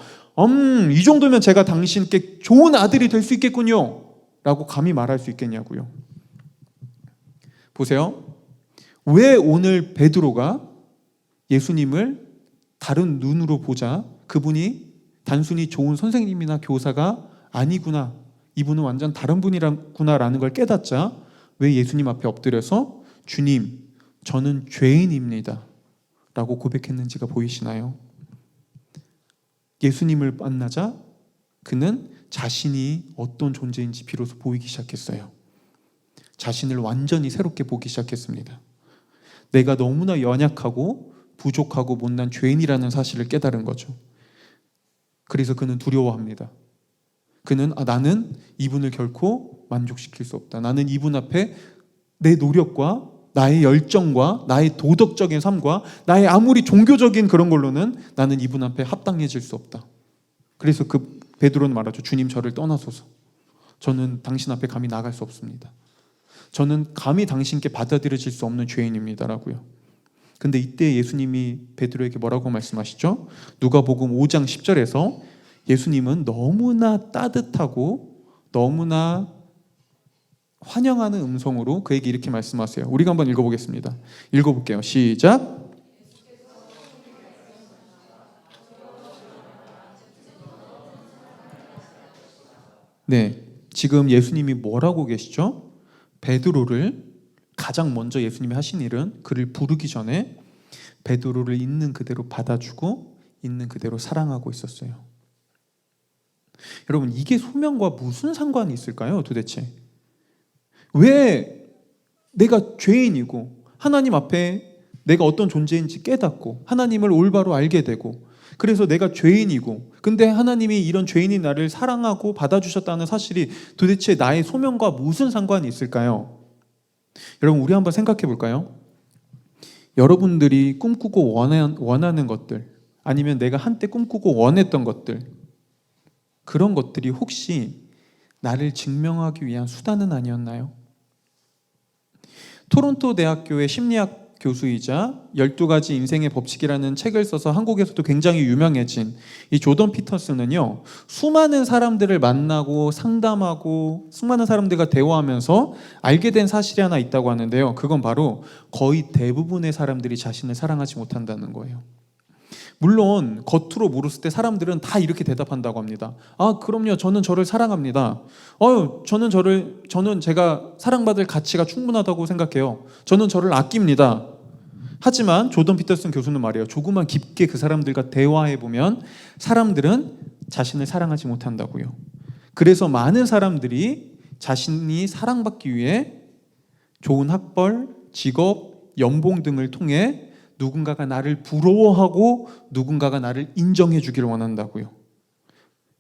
S1: 이 정도면 제가 당신께 좋은 아들이 될 수 있겠군요 라고 감히 말할 수 있겠냐고요. 보세요. 왜 오늘 베드로가 예수님을 다른 눈으로 보자 그분이 단순히 좋은 선생님이나 교사가 아니구나, 이분은 완전 다른 분이구나 라는 걸 깨닫자 왜 예수님 앞에 엎드려서 주님, 저는 죄인입니다 라고 고백했는지가 보이시나요? 예수님을 만나자 그는 자신이 어떤 존재인지 비로소 보이기 시작했어요. 자신을 완전히 새롭게 보기 시작했습니다. 내가 너무나 연약하고 부족하고 못난 죄인이라는 사실을 깨달은 거죠. 그래서 그는 두려워합니다. 그는 나는 이분을 결코 만족시킬 수 없다. 나는 이분 앞에 내 노력과 나의 열정과 나의 도덕적인 삶과 나의 아무리 종교적인 그런 걸로는 나는 이분 앞에 합당해질 수 없다. 그래서 그 베드로는 말하죠. 주님, 저를 떠나소서. 저는 당신 앞에 감히 나갈 수 없습니다. 저는 감히 당신께 받아들여질 수 없는 죄인입니다라고요. 근데 이때 예수님이 베드로에게 뭐라고 말씀하시죠? 누가복음 5장 10절에서 예수님은 너무나 따뜻하고 너무나 환영하는 음성으로 그에게 이렇게 말씀하세요. 우리가 한번 읽어보겠습니다. 읽어볼게요. 시작. 네, 지금 예수님이 뭐라고 계시죠? 베드로를 가장 먼저 예수님이 하신 일은 그를 부르기 전에 베드로를 있는 그대로 받아주고 있는 그대로 사랑하고 있었어요. 여러분, 이게 소명과 무슨 상관이 있을까요? 도대체 왜 내가 죄인이고 하나님 앞에 내가 어떤 존재인지 깨닫고 하나님을 올바로 알게 되고 그래서 내가 죄인이고 근데 하나님이 이런 죄인인 나를 사랑하고 받아주셨다는 사실이 도대체 나의 소명과 무슨 상관이 있을까요? 여러분, 우리 한번 생각해 볼까요? 여러분들이 꿈꾸고 원하는 것들, 아니면 내가 한때 꿈꾸고 원했던 것들, 그런 것들이 혹시 나를 증명하기 위한 수단은 아니었나요? 토론토 대학교의 심리학 교수이자 12가지 인생의 법칙이라는 책을 써서 한국에서도 굉장히 유명해진 이 조던 피터슨은요, 수많은 사람들을 만나고 상담하고 수많은 사람들과 대화하면서 알게 된 사실이 하나 있다고 하는데요. 그건 바로 거의 대부분의 사람들이 자신을 사랑하지 못한다는 거예요. 물론 겉으로 물었을 때 사람들은 다 이렇게 대답한다고 합니다. 그럼요, 저는 저를 사랑합니다. 저는 제가 사랑받을 가치가 충분하다고 생각해요. 저는 저를 아낍니다. 하지만 조던 피터슨 교수는 말이에요, 조금만 깊게 그 사람들과 대화해보면 사람들은 자신을 사랑하지 못한다고요. 그래서 많은 사람들이 자신이 사랑받기 위해 좋은 학벌, 직업, 연봉 등을 통해 누군가가 나를 부러워하고 누군가가 나를 인정해 주기를 원한다고요.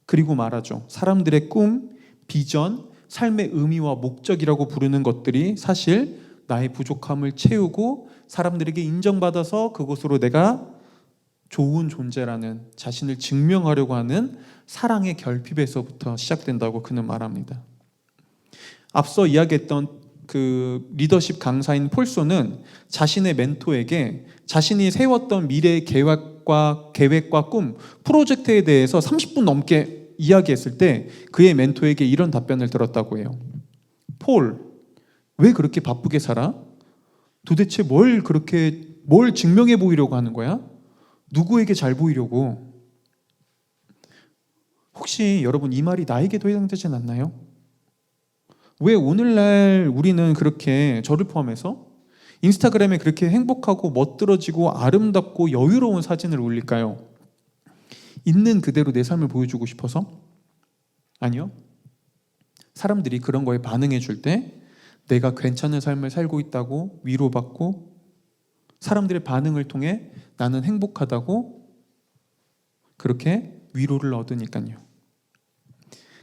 S1: 그리고 말하죠. 사람들의 꿈, 비전, 삶의 의미와 목적이라고 부르는 것들이 사실 나의 부족함을 채우고 사람들에게 인정받아서 그것으로 내가 좋은 존재라는 자신을 증명하려고 하는 사랑의 결핍에서부터 시작된다고 그는 말합니다. 앞서 이야기했던 그 리더십 강사인 폴소는 자신의 멘토에게 자신이 세웠던 미래의 계획과 꿈, 프로젝트에 대해서 30분 넘게 이야기했을 때 그의 멘토에게 이런 답변을 들었다고 해요. 폴, 왜 그렇게 바쁘게 살아? 도대체 뭘 증명해 보이려고 하는 거야? 누구에게 잘 보이려고? 혹시 여러분, 이 말이 나에게도 해당되진 않나요? 왜 오늘날 우리는 그렇게, 저를 포함해서 인스타그램에 그렇게 행복하고 멋들어지고 아름답고 여유로운 사진을 올릴까요? 있는 그대로 내 삶을 보여주고 싶어서? 아니요. 사람들이 그런 거에 반응해 줄 때 내가 괜찮은 삶을 살고 있다고 위로받고 사람들의 반응을 통해 나는 행복하다고 그렇게 위로를 얻으니까요.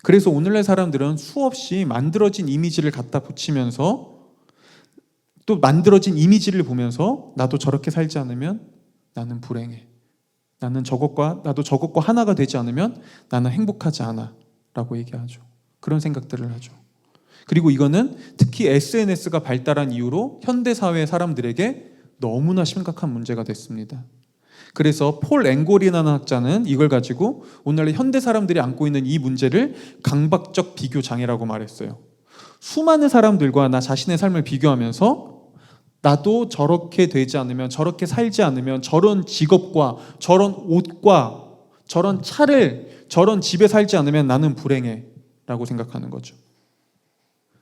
S1: 그래서 오늘날 사람들은 수없이 만들어진 이미지를 갖다 붙이면서 또 만들어진 이미지를 보면서 나도 저렇게 살지 않으면 나는 불행해. 나도 저것과 하나가 되지 않으면 나는 행복하지 않아. 라고 얘기하죠. 그런 생각들을 하죠. 그리고 이거는 특히 SNS가 발달한 이후로 현대사회 사람들에게 너무나 심각한 문제가 됐습니다. 그래서 폴 앵골이라는 학자는 이걸 가지고 오늘날 현대 사람들이 안고 있는 이 문제를 강박적 비교 장애라고 말했어요. 수많은 사람들과 나 자신의 삶을 비교하면서 나도 저렇게 되지 않으면, 저렇게 살지 않으면, 저런 직업과 저런 옷과 저런 차를, 저런 집에 살지 않으면 나는 불행해 라고 생각하는 거죠.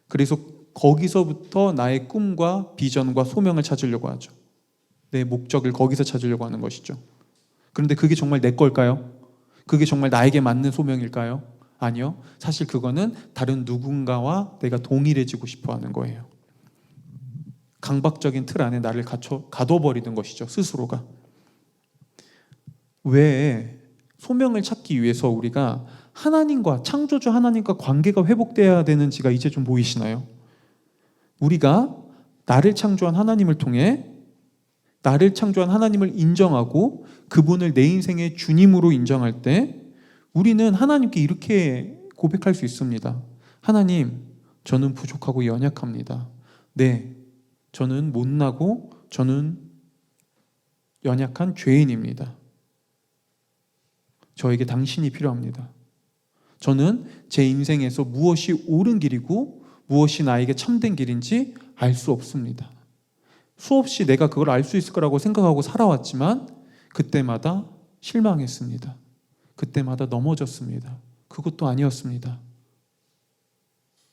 S1: 그래서 거기서부터 나의 꿈과 비전과 소명을 찾으려고 하죠. 내 목적을 거기서 찾으려고 하는 것이죠. 그런데 그게 정말 내 걸까요? 그게 정말 나에게 맞는 소명일까요? 아니요. 사실 그거는 다른 누군가와 내가 동일해지고 싶어 하는 거예요. 강박적인 틀 안에 나를 가둬버리는 것이죠. 스스로가. 왜 소명을 찾기 위해서 우리가 하나님과, 창조주 하나님과 관계가 회복돼야 되는지가 이제 좀 보이시나요? 우리가 나를 창조한 하나님을 통해 나를 창조한 하나님을 인정하고 그분을 내 인생의 주님으로 인정할 때 우리는 하나님께 이렇게 고백할 수 있습니다. 하나님, 저는 부족하고 연약합니다. 네, 저는 못나고 저는 연약한 죄인입니다. 저에게 당신이 필요합니다. 저는 제 인생에서 무엇이 옳은 길이고 무엇이 나에게 참된 길인지 알 수 없습니다. 수없이 내가 그걸 알 수 있을 거라고 생각하고 살아왔지만 그때마다 실망했습니다. 그때마다 넘어졌습니다. 그것도 아니었습니다.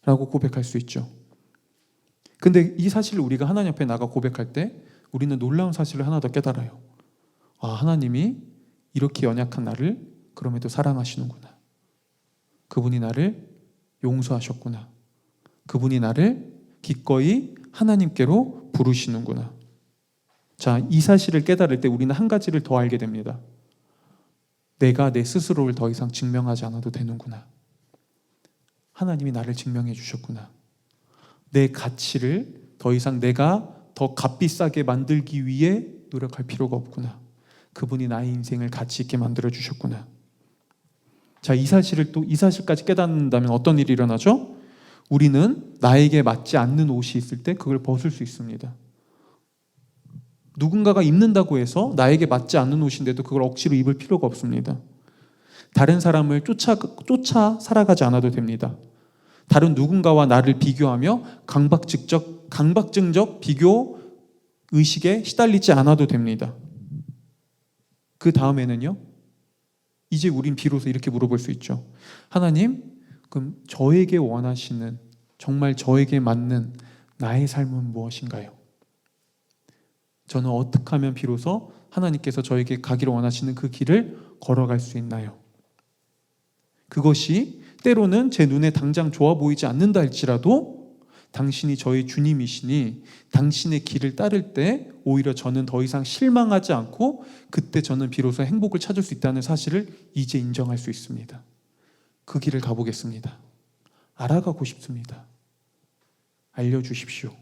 S1: 라고 고백할 수 있죠. 근데 이 사실을 우리가 하나님 앞에 나가 고백할 때 우리는 놀라운 사실을 하나 더 깨달아요. 아, 하나님이 이렇게 연약한 나를 그럼에도 사랑하시는구나. 그분이 나를 용서하셨구나. 그분이 나를 기꺼이 하나님께로 부르시는구나. 자, 이 사실을 깨달을 때 우리는 한 가지를 더 알게 됩니다. 내가 내 스스로를 더 이상 증명하지 않아도 되는구나. 하나님이 나를 증명해 주셨구나. 내 가치를 더 이상 내가 더 값비싸게 만들기 위해 노력할 필요가 없구나. 그분이 나의 인생을 가치 있게 만들어 주셨구나. 자, 이 사실까지 깨닫는다면 어떤 일이 일어나죠? 우리는 나에게 맞지 않는 옷이 있을 때 그걸 벗을 수 있습니다. 누군가가 입는다고 해서 나에게 맞지 않는 옷인데도 그걸 억지로 입을 필요가 없습니다. 다른 사람을 쫓아 살아가지 않아도 됩니다. 다른 누군가와 나를 비교하며 강박증적 비교 의식에 시달리지 않아도 됩니다. 그 다음에는요, 이제 우린 비로소 이렇게 물어볼 수 있죠. 하나님, 그럼 저에게 원하시는, 정말 저에게 맞는 나의 삶은 무엇인가요? 저는 어떻게 하면 비로소 하나님께서 저에게 가기를 원하시는 그 길을 걸어갈 수 있나요? 그것이 때로는 제 눈에 당장 좋아 보이지 않는다 할지라도 당신이 저의 주님이시니 당신의 길을 따를 때 오히려 저는 더 이상 실망하지 않고 그때 저는 비로소 행복을 찾을 수 있다는 사실을 이제 인정할 수 있습니다. 그 길을 가보겠습니다. 알아가고 싶습니다. 알려주십시오.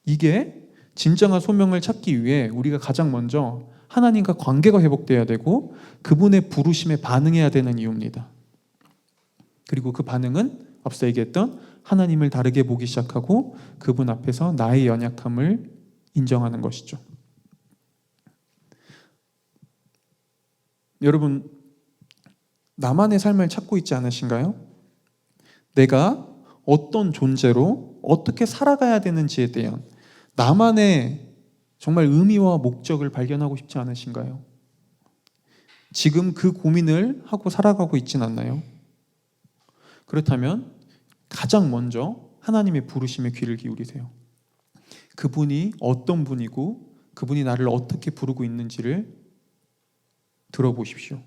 S1: 이게 진정한 소명을 찾기 위해 우리가 가장 먼저 하나님과 관계가 회복돼야 되고 그분의 부르심에 반응해야 되는 이유입니다. 그리고 그 반응은 앞서 얘기했던 하나님을 다르게 보기 시작하고 그분 앞에서 나의 연약함을 인정하는 것이죠. 여러분, 나만의 삶을 찾고 있지 않으신가요? 내가 어떤 존재로 어떻게 살아가야 되는지에 대한 나만의 정말 의미와 목적을 발견하고 싶지 않으신가요? 지금 그 고민을 하고 살아가고 있진 않나요? 그렇다면 가장 먼저 하나님의 부르심에 귀를 기울이세요. 그분이 어떤 분이고 그분이 나를 어떻게 부르고 있는지를 들어보십시오.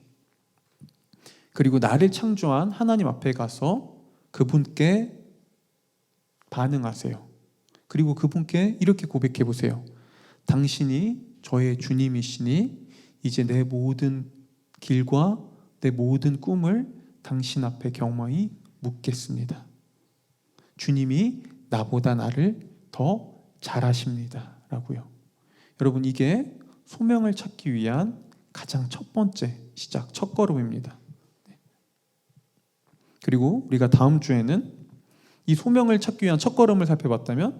S1: 그리고 나를 창조한 하나님 앞에 가서 그분께 반응하세요. 그리고 그분께 이렇게 고백해 보세요. 당신이 저의 주님이시니 이제 내 모든 길과 내 모든 꿈을 당신 앞에 겸허히 묻겠습니다. 주님이 나보다 나를 더 잘하십니다. 라고요. 여러분, 이게 소명을 찾기 위한 가장 첫 번째 시작, 첫 걸음입니다. 그리고 우리가 다음 주에는 이 소명을 찾기 위한 첫 걸음을 살펴봤다면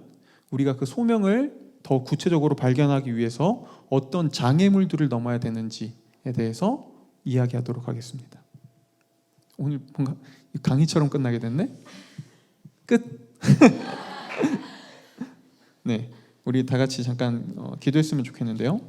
S1: 우리가 그 소명을 더 구체적으로 발견하기 위해서 어떤 장애물들을 넘어야 되는지에 대해서 이야기하도록 하겠습니다. 오늘 뭔가 강의처럼 끝나게 됐네? 끝! 네, 우리 다 같이 잠깐 기도했으면 좋겠는데요.